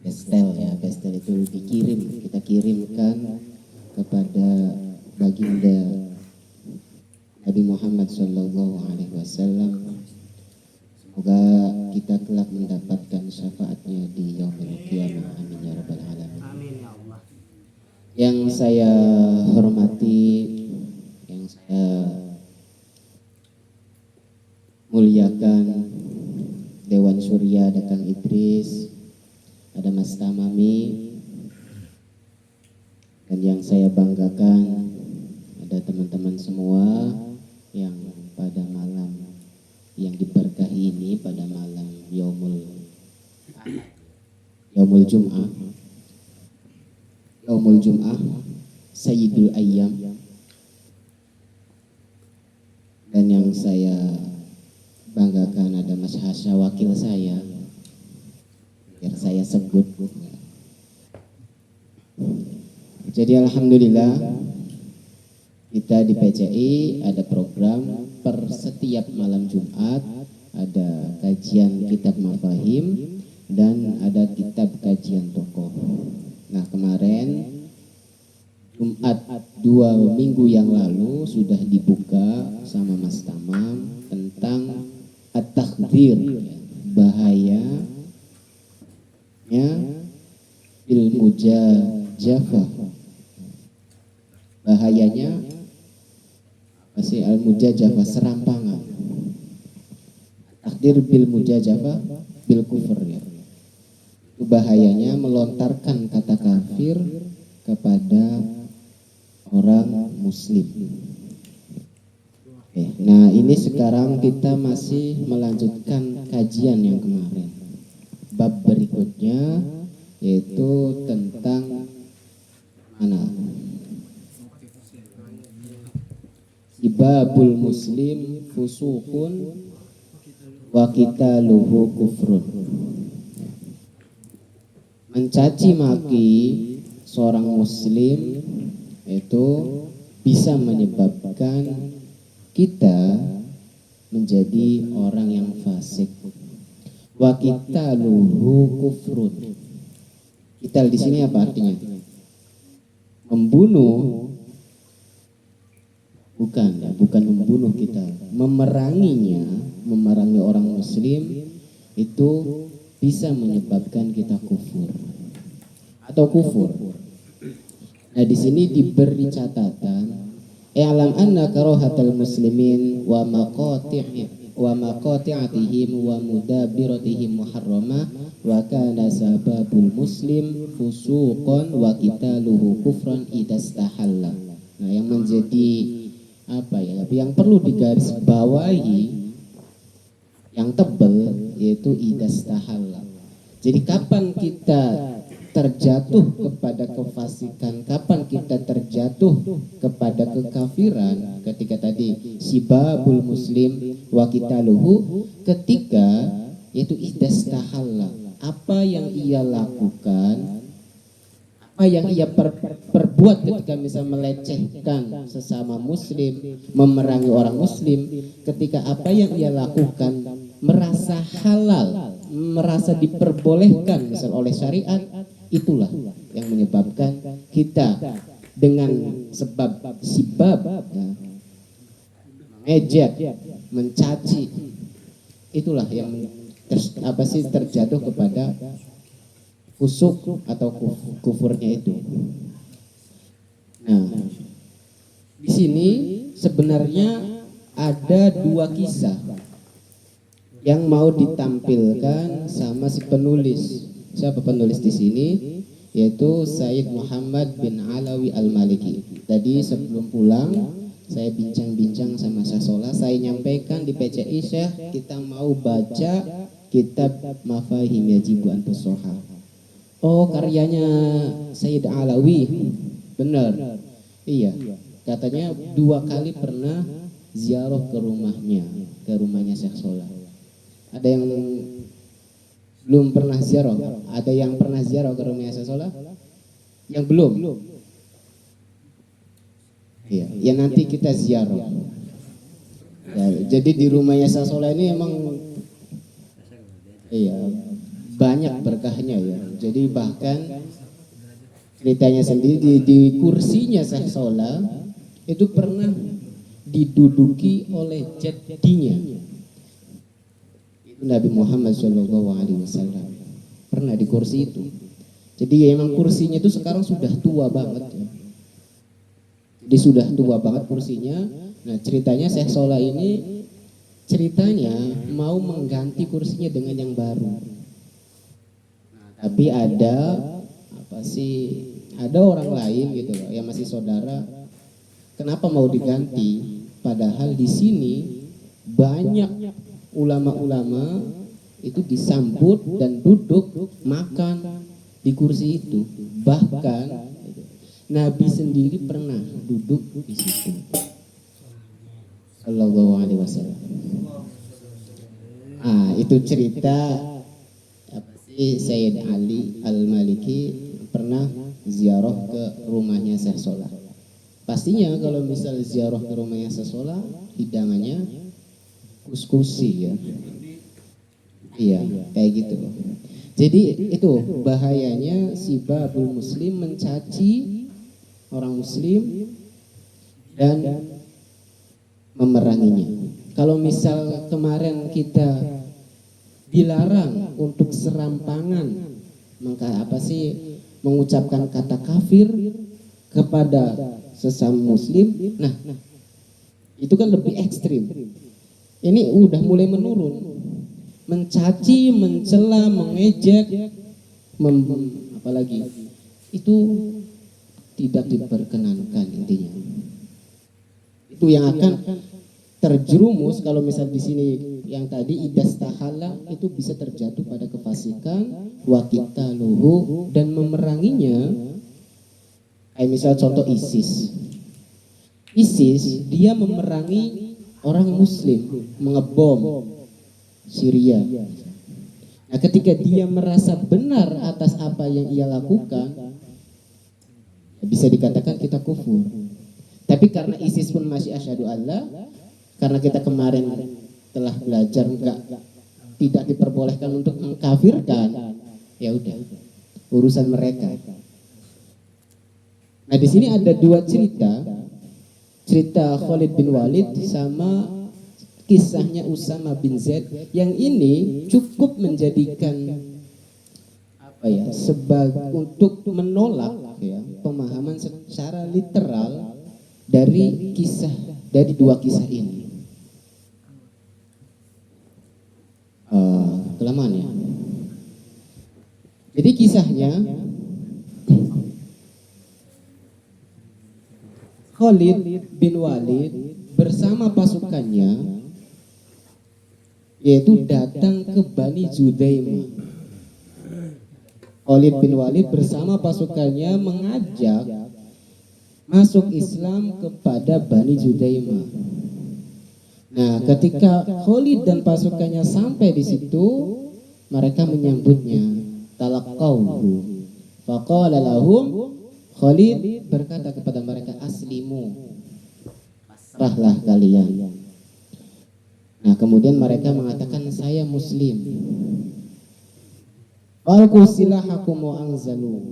Bestel ya, bestel itu kita kirimkan kepada baginda Nabi Muhammad Sallallahu Alaihi Wasallam. Semoga kita kelak mendapatkan syafaatnya di yaumil qiyamah. Amin ya rabbal alamin. Amin ya Allah. Yang saya hormati, yang saya muliakan, Dewan Surya ada Kang Idris, ada Mas Tamami, dan yang saya banggakan ada teman-teman semua yang pada malam yang diberkahi ini, pada malam Yaumul Jum'ah, Yaumul Jum'ah, Sayyidul Ayyam, dan yang saya banggakan ada Mas Hasya, wakil saya, biar saya sebut. Jadi alhamdulillah kita di PCI ada program per setiap malam Jumat, ada kajian kitab mafahim dan ada kitab kajian tokoh. Nah kemarin Jumat 2 minggu yang lalu sudah dibuka sama Mas Tamam tentang at-takhdzir, bahayanya bil mujajafah. Bahayanya masih al-mujajafah, serampangan. Takdir bil mujajafah bil kufur ya. Itu bahayanya melontarkan kata kafir kepada orang muslim. Oke, nah ini sekarang kita masih melanjutkan kajian yang kemarin. Bab berikutnya yaitu tentang mana? Ibabul muslim fusukun wa qitaluhu kufrun. Mencaci maki seorang muslim itu bisa menyebabkan kita menjadi orang yang fasik. Wa qitaluhu kufrun. Qital di sini apa artinya? Membunuh. Bukan membunuh kita. Memerangi orang muslim itu bisa menyebabkan kita kufur atau kufur. Nah di sini diberi catatan, i'lam anna karahatal muslimin wa maqati'atihim wa mudabiratihim muharramah wa kana sababul muslim fusuqan wa qitaluhu kufran idastahalla. Nah yang menjadi yang perlu digarisbawahi yang tebal yaitu idastahalla. Jadi kapan kita terjatuh kepada kefasikan, kapan kita terjatuh kepada kekafiran? Ketika tadi sibabul muslim wa qitaluhu, ketika yaitu idastahalla, apa yang ia lakukan, apa yang ia perbuat ketika misalnya melecehkan sesama muslim, memerangi orang muslim, ketika apa yang ia lakukan merasa halal, merasa diperbolehkan misal oleh syariat, itulah yang menyebabkan kita dengan sebab sibab ejek, mencaci, itulah yang terjatuh kepada fusuk atau kufurnya itu. Nah, di sini sebenarnya ada 2 kisah yang mau ditampilkan sama si penulis. Siapa penulis di sini? Yaitu Sayyid Muhammad bin Alawi Al-Maliki. Tadi sebelum pulang saya bincang-bincang sama Sasola, saya nyampaikan di PCI Syekh kita mau baca kitab Mafahim Yajibu an Tusoha. Oh karyanya Sayyid Alawi, benar. Iya, katanya 2 kali pernah ziarah ke rumahnya Syekh Solah. Ada yang belum pernah ziarah? Ada yang pernah ziarah ke rumahnya Syekh Solah? Yang belum? Iya, ya nanti kita ziarah. Ya, jadi di rumahnya Syekh Solah ini emang iya banyak berkahnya ya. Jadi bahkan ceritanya sendiri di kursinya Syekh Solah itu pernah diduduki oleh jaddinya itu Nabi Muhammad SAW, pernah di kursi itu. Jadi ya emang kursinya itu sekarang sudah tua banget ya. Jadi sudah tua banget kursinya. Nah ceritanya Syekh Solah ini ceritanya mau mengganti kursinya dengan yang baru. Nah, tapi ada orang lain gitu loh yang masih saudara. Kenapa mau diganti? Padahal di sini banyak ulama-ulama itu disambut dan duduk makan di kursi itu. Bahkan Nabi sendiri pernah duduk di situ. Sallallahu alaihi wasallam. Itu cerita Sayyid Ali Al-Maliki pernah ziarah ke rumahnya Syekh Solah. Pastinya kalau misal ziarah ke rumahnya Syekh Solah, hidangannya kuskusi ya. Iya, kayak gitu. Jadi itu bahayanya si babul muslim mencaci orang muslim dan memeranginya. Kalau misal kemarin kita dilarang untuk serampangan mengucapkan kata kafir kepada sesama muslim, nah itu kan lebih ekstrim. Ini udah mulai menurun, mencaci, mencela, mengejek, apalagi itu tidak diperkenankan intinya. Itu yang akan terjerumus kalau misal di sini yang tadi idas tahala itu bisa terjatuh pada kefasikan, waqitaluhu dan memeranginya. Kayak misal contoh ISIS dia memerangi orang muslim, mengebom Syria. Nah ketika dia merasa benar atas apa yang ia lakukan, bisa dikatakan kita kufur. Tapi karena ISIS pun masih asyhadu Allah, karena kita kemarin telah belajar tidak diperbolehkan untuk mengkafirkan, ya udah urusan mereka. Nah di sini ada dua cerita Khalid bin Walid sama kisahnya Usama bin Zaid yang ini cukup menjadikan untuk menolak ya pemahaman secara literal dari dua kisah ini. Kelamaan ya. Jadi kisahnya Khalid bin Walid bersama pasukannya yaitu datang ke Bani Judaimah. Khalid bin Walid bersama pasukannya mengajak masuk Islam kepada Bani Judaimah. Nah, ketika Khalid dan pasukannya sampai di situ, mereka menyambutnya. Talaqawhu. Faqala lahum, Khalid berkata kepada mereka, aslimu, pasrahlah kalian. Nah, kemudian mereka mengatakan, saya muslim. Alqu silahakum wa anzalu.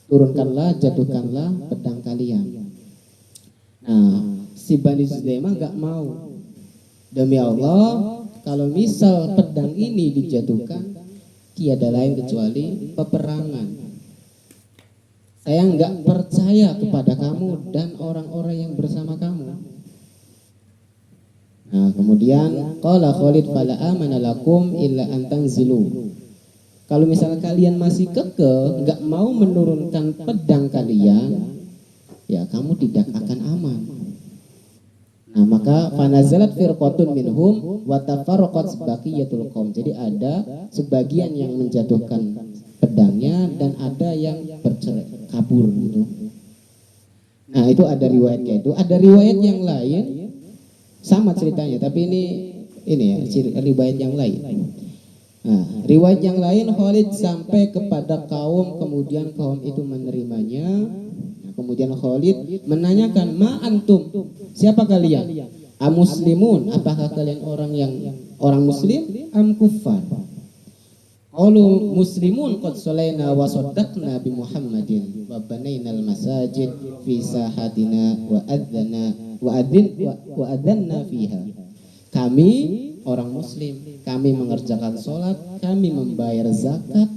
Turunkanlah, jatuhkanlah pedang kalian. Nah, si Bani Judaimah gak mau. Demi Allah, kalau misal pedang ini dijatuhkan, tiada lain kecuali peperangan. Saya gak percaya kepada kamu dan orang-orang yang bersama kamu. Nah, kemudian qala Khalid fala amana lakum illa an tanzilu. Kalau misalnya kalian masih kekeh, gak mau menurunkan pedang kalian, ya kamu tidak akan aman. Nah, maka fanazalat firqatun minhum wa tafarraqat baqiyatul qaum. Jadi ada sebagian yang menjatuhkan pedangnya dan ada yang bercerai kabur gitu. Nah, itu ada riwayatnya itu. Ada riwayat yang lain sama ceritanya, tapi ini ya riwayat yang lain. Nah, riwayat yang lain Khalid sampai kepada kaum, kemudian kaum itu menerimanya. Nah, kemudian Khalid menanyakan, ma antum, siapa kalian? Muslimun, apakah kalian orang muslim? Am kuffar, Qalu muslimun qad shalaina wa saddaqna bi Muhammadin wa banainal masajid fi sahatina wa adzanna fiha. Kami orang muslim, kami mengerjakan sholat, kami membayar zakat,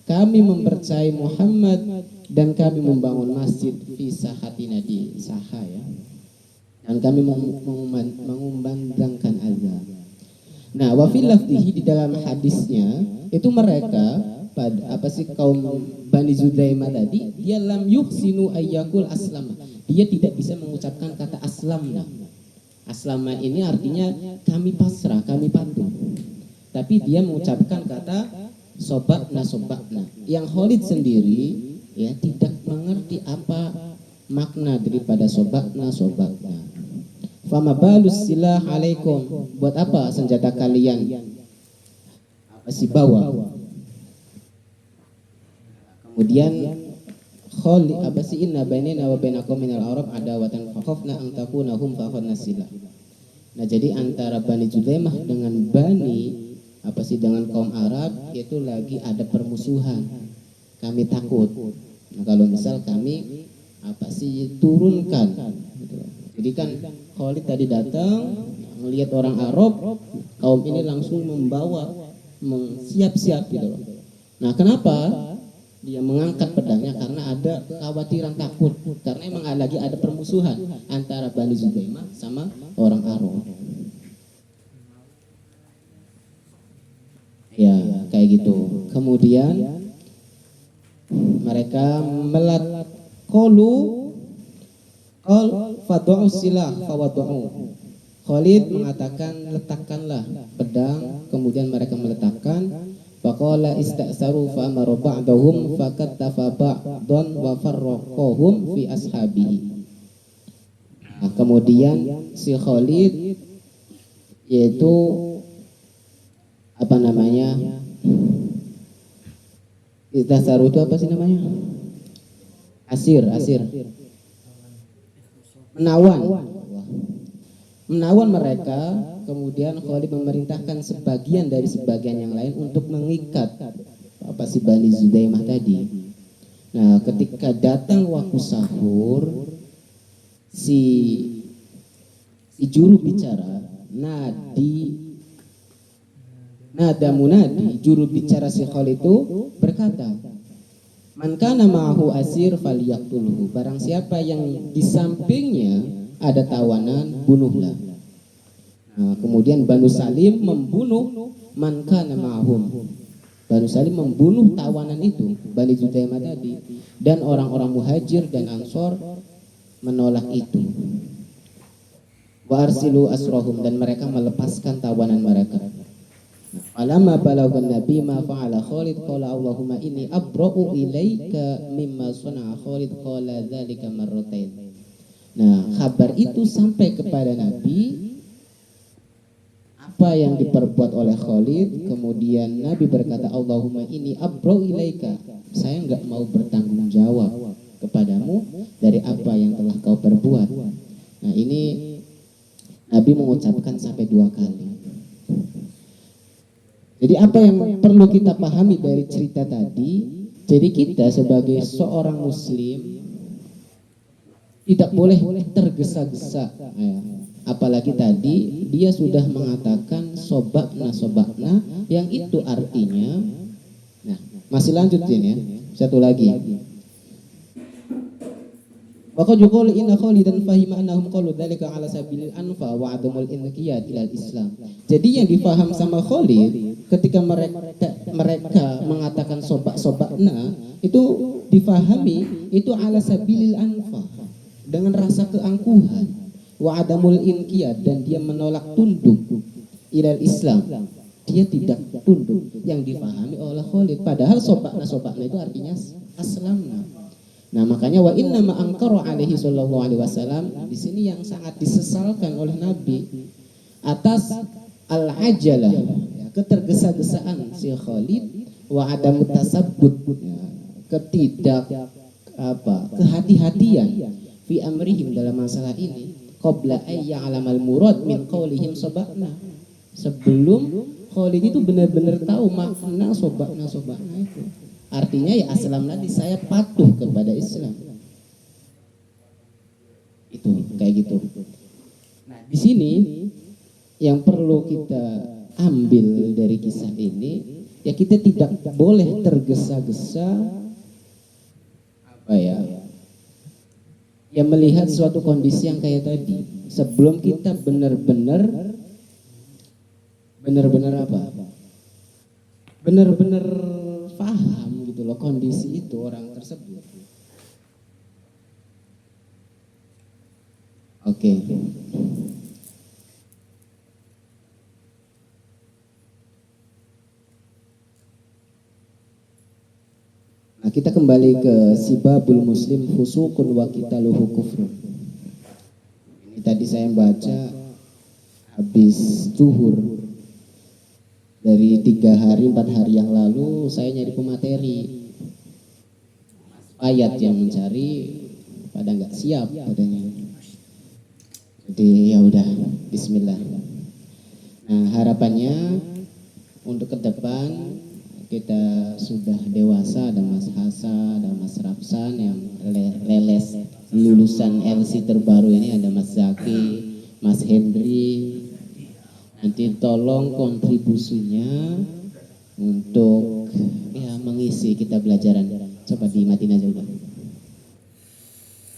kami mempercayai Muhammad, dan kami membangun masjid fi sahatina, di saha ya. Dan kami mengumandangkan azan. Nah, wa fil lafzihi, di dalam hadisnya itu mereka kaum Bani Zudaimah tadi, dia lam yuhsinu ayyakul aslama. Dia tidak bisa mengucapkan kata aslamna. Aslama ini artinya kami pasrah, kami patuh. Tapi dia mengucapkan kata sobakna. Yang Khalid sendiri ya tidak mengerti apa makna daripada sobakna. Fama balus silah alaikum, buat apa senjata kalian masih bawa? Kemudian Khalid inna bainana wa bainakum minal arab adawatan fakhafna an takunahum fakhadna silah. Nah, jadi antara Bani Zudaimah dengan dengan kaum Arab itu lagi ada permusuhan. Kami takut. Nah, kalau misal kami turunkan gitu. Jadi kan Khalid tadi datang melihat orang Arab, kaum ini langsung siap-siap gitu loh. Nah, kenapa dia mengangkat pedangnya? Karena ada kekhawatiran, takut, karena emang lagi ada permusuhan antara Bani Zudaimah sama orang Arab. Ya, kayak gitu. Kemudian mereka fadu'u silah fawadu'u. Khalid mengatakan letakkanlah pedang, kemudian mereka meletakkan. Faqala ista'saru fa amara ba'dahum fakattafa ba'dan wa farraqahum fi ashabihi. Nah, kemudian si Khalid yaitu ista'saru itu apa sih namanya? Asir. Menawan mereka. Kemudian Khalid memerintahkan sebagian dari sebagian yang lain untuk mengikat si Bani Zudaimah tadi. Nah, ketika datang waktu sahur, si juru bicara nada munadi, juru bicara si Khalid itu berkata, man kana ma'ahu asir falyaqtulhu. Barang siapa yang di sampingnya ada tawanan, bunuhlah. Nah, kemudian Banu Salim membunuh man kana ma'ahum. Banu Salim membunuh tawanan itu, Bani Zudaimah tadi, dan orang-orang Muhajir dan Ansor menolak itu. Wa arsilu asrahum, dan mereka melepaskan tawanan mereka. Falamma balaghan nabi ma fa'ala Khalid qala Allahumma inni abra'u ilaika mimma sana'a Khalid qala dzalika marratain. Nah, kabar itu sampai kepada Nabi, apa yang diperbuat oleh Khalid. Kemudian Nabi berkata, Allahumma inni abra'u ilaika, saya enggak mau bertanggung jawab kepadamu dari apa yang telah kau perbuat. Nah, ini Nabi mengucapkan sampai 2 kali. Jadi apa yang perlu kita pahami dari cerita tadi? Jadi kita sebagai seorang muslim tidak boleh tergesa-gesa ya. Apalagi tadi dia sudah mengatakan sobakna, yang itu artinya, nah masih lanjutin ya, satu lagi. Maka juga inna Khalidan fahima annahum qalu dzalika ala sabilil anfa wa adamul inqiyad ilal Islam. Jadi yang difaham sama Khalid ketika mereka mengatakan sobakna itu difahami itu ala sabilil anfa, dengan rasa keangkuhan, wa adamul inqiyad, dan dia menolak tunduk ilal Islam. Dia tidak tunduk yang difahami oleh Khalid. Padahal sobakna itu artinya aslamna. Nah, makanya wa inna ma angkara alaihi sallallahu alaihi wasallam, di sini yang sangat disesalkan oleh Nabi atas al-ajalah, ya, ketergesa-gesaan si Khalid, wa adam tasabbut, ya, kehati-hatian fi amrihim, dalam masalah ini, qabla ay ya'lamal murad min qaulihim sabakna, sebelum Khalid itu benar-benar tahu makna sobakna itu. Artinya ya aslam lagi, saya patuh kepada Islam. Itu kayak gitu. Nah, di sini yang perlu kita ambil dari kisah ini, ya kita tidak boleh tergesa-gesa ya melihat suatu kondisi yang kayak tadi sebelum kita benar-benar paham gitu loh kondisi itu orang tersebut. Oke. Nah, kita kembali ke sibabul muslim fusukun wa qitaluhu kufrun. Ini tadi saya baca habis zuhur dari 3 hari 4 hari yang lalu. Saya nyari pemateri ayat yang mencari pada nggak siap padanya. Jadi ya udah bismillah. Nah, harapannya untuk ke depan kita sudah dewasa, ada Mas Hasa, ada Mas Rapsan yang leles lulusan LC terbaru ini, ada Mas Zaki, Mas Hendri. Nanti tolong kontribusinya untuk ya mengisi kita pelajaran. Coba dimatiin aja udah.